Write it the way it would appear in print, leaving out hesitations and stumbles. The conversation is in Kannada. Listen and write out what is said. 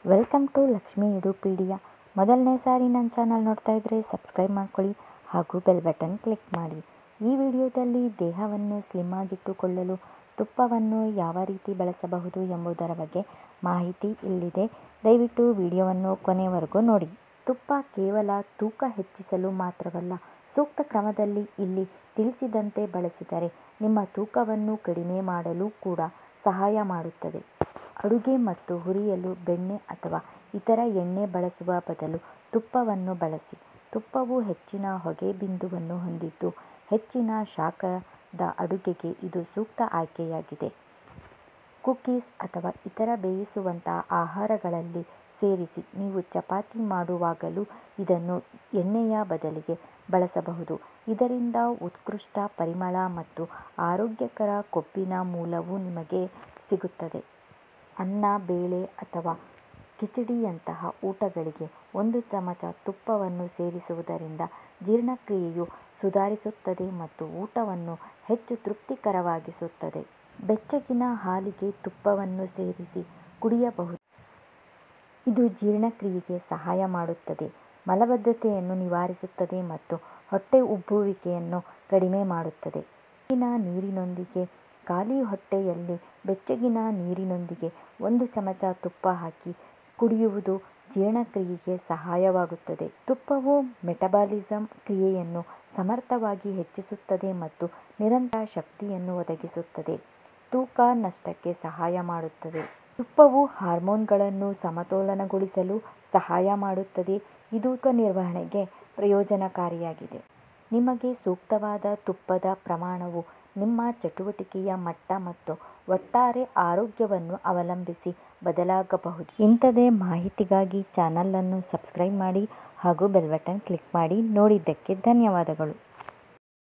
Welcome to Lakshmi ಎಡುಪೀಡಿಯಾ. ಮೊದಲನೇ ಸಾರಿ ನನ್ನ ಚಾನಲ್ ನೋಡ್ತಾ ಇದ್ದರೆ ಸಬ್ಸ್ಕ್ರೈಬ್ ಮಾಡ್ಕೊಳ್ಳಿ ಹಾಗೂ ಬೆಲ್ ಬಟನ್ ಕ್ಲಿಕ್ ಮಾಡಿ. ಈ ವಿಡಿಯೋದಲ್ಲಿ ದೇಹವನ್ನು ಸ್ಲಿಮ್ ಆಗಿಟ್ಟುಕೊಳ್ಳಲು ತುಪ್ಪವನ್ನು ಯಾವ ರೀತಿ ಬಳಸಬಹುದು ಎಂಬುದರ ಬಗ್ಗೆ ಮಾಹಿತಿ ಇಲ್ಲಿದೆ. ದಯವಿಟ್ಟು ವಿಡಿಯೋವನ್ನು ಕೊನೆವರೆಗೂ ನೋಡಿ. ತುಪ್ಪ ಕೇವಲ ತೂಕ ಹೆಚ್ಚಿಸಲು ಮಾತ್ರವಲ್ಲ, ಸೂಕ್ತ ಕ್ರಮದಲ್ಲಿ ಇಲ್ಲಿ ತಿಳಿಸಿದಂತೆ ಬಳಸಿದರೆ ನಿಮ್ಮ ತೂಕವನ್ನು ಕಡಿಮೆ ಮಾಡಲು ಕೂಡ ಸಹಾಯ ಮಾಡುತ್ತದೆ. ಅಡುಗೆ ಮತ್ತು ಹುರಿಯಲು ಬೆಣ್ಣೆ ಅಥವಾ ಇತರ ಎಣ್ಣೆ ಬಳಸುವ ಬದಲು ತುಪ್ಪವನ್ನು ಬಳಸಿ. ತುಪ್ಪವು ಹೆಚ್ಚಿನ ಹೊಗೆ ಬಿಂದುವನ್ನು ಹೊಂದಿದ್ದು, ಹೆಚ್ಚಿನ ಶಾಖದ ಅಡುಗೆಗೆ ಇದು ಸೂಕ್ತ ಆಯ್ಕೆಯಾಗಿದೆ. ಕುಕೀಸ್ ಅಥವಾ ಇತರ ಬೇಯಿಸುವಂತಹ ಆಹಾರಗಳಲ್ಲಿ ಸೇರಿಸಿ. ನೀವು ಚಪಾತಿ ಮಾಡುವಾಗಲೂ ಇದನ್ನು ಎಣ್ಣೆಯ ಬದಲಿಗೆ ಬಳಸಬಹುದು. ಇದರಿಂದ ಉತ್ಕೃಷ್ಟ ಪರಿಮಳ ಮತ್ತು ಆರೋಗ್ಯಕರ ಕೊಬ್ಬಿನ ಮೂಲವೂ ನಿಮಗೆ ಸಿಗುತ್ತದೆ. ಅನ್ನ, ಬೇಳೆ ಅಥವಾ ಕಿಚಡಿಯಂತಹ ಊಟಗಳಿಗೆ 1 ಚಮಚ ತುಪ್ಪವನ್ನು ಸೇರಿಸುವುದರಿಂದ ಜೀರ್ಣಕ್ರಿಯೆಯು ಸುಧಾರಿಸುತ್ತದೆ ಮತ್ತು ಊಟವನ್ನು ಹೆಚ್ಚು ತೃಪ್ತಿಕರವಾಗಿಸುತ್ತದೆ. ಬೆಚ್ಚಗಿನ ಹಾಲಿಗೆ ತುಪ್ಪವನ್ನು ಸೇರಿಸಿ ಕುಡಿಯಬಹುದು. ಇದು ಜೀರ್ಣಕ್ರಿಯೆಗೆ ಸಹಾಯ ಮಾಡುತ್ತದೆ, ಮಲಬದ್ಧತೆಯನ್ನು ನಿವಾರಿಸುತ್ತದೆ ಮತ್ತು ಹೊಟ್ಟೆ ಉಬ್ಬುವಿಕೆಯನ್ನು ಕಡಿಮೆ ಮಾಡುತ್ತದೆ. ಬೆಚ್ಚಗಿನ ನೀರಿನೊಂದಿಗೆ ಖಾಲಿ ಹೊಟ್ಟೆಯಲ್ಲಿ ಬೆಚ್ಚಗಿನ ನೀರಿನೊಂದಿಗೆ 1 ಚಮಚ ತುಪ್ಪ ಹಾಕಿ ಕುಡಿಯುವುದು ಜೀರ್ಣಕ್ರಿಯೆಗೆ ಸಹಾಯವಾಗುತ್ತದೆ. ತುಪ್ಪವು ಮೆಟಬಾಲಿಸಮ್ ಕ್ರಿಯೆಯನ್ನು ಸಮರ್ಥವಾಗಿ ಹೆಚ್ಚಿಸುತ್ತದೆ ಮತ್ತು ನಿರಂತರ ಶಕ್ತಿಯನ್ನು ಒದಗಿಸುತ್ತದೆ. ತೂಕ ನಷ್ಟಕ್ಕೆ ಸಹಾಯ ಮಾಡುತ್ತದೆ. ತುಪ್ಪವು ಹಾರ್ಮೋನ್ಗಳನ್ನು ಸಮತೋಲನಗೊಳಿಸಲು ಸಹಾಯ ಮಾಡುತ್ತದೆ. ಇದು ತೂಕ ನಿರ್ವಹಣೆಗೆ ಪ್ರಯೋಜನಕಾರಿಯಾಗಿದೆ. ನಿಮಗೆ ಸೂಕ್ತವಾದ ತುಪ್ಪದ ಪ್ರಮಾಣವು ನಿಮ್ಮ ಚಟುವಟಿಕೆಯ ಮಟ್ಟ ಮತ್ತು ಒಟ್ಟಾರೆ ಆರೋಗ್ಯವನ್ನು ಅವಲಂಬಿಸಿ ಬದಲಾಗಬಹುದು. ಇಂಥದೇ ಮಾಹಿತಿಗಾಗಿ ಚಾನಲ್ ಅನ್ನು ಸಬ್ಸ್ಕ್ರೈಬ್ ಮಾಡಿ ಹಾಗೂ ಬೆಲ್ ಬಟನ್ ಕ್ಲಿಕ್ ಮಾಡಿ. ನೋಡಿದ್ದಕ್ಕೆ ಧನ್ಯವಾದಗಳು.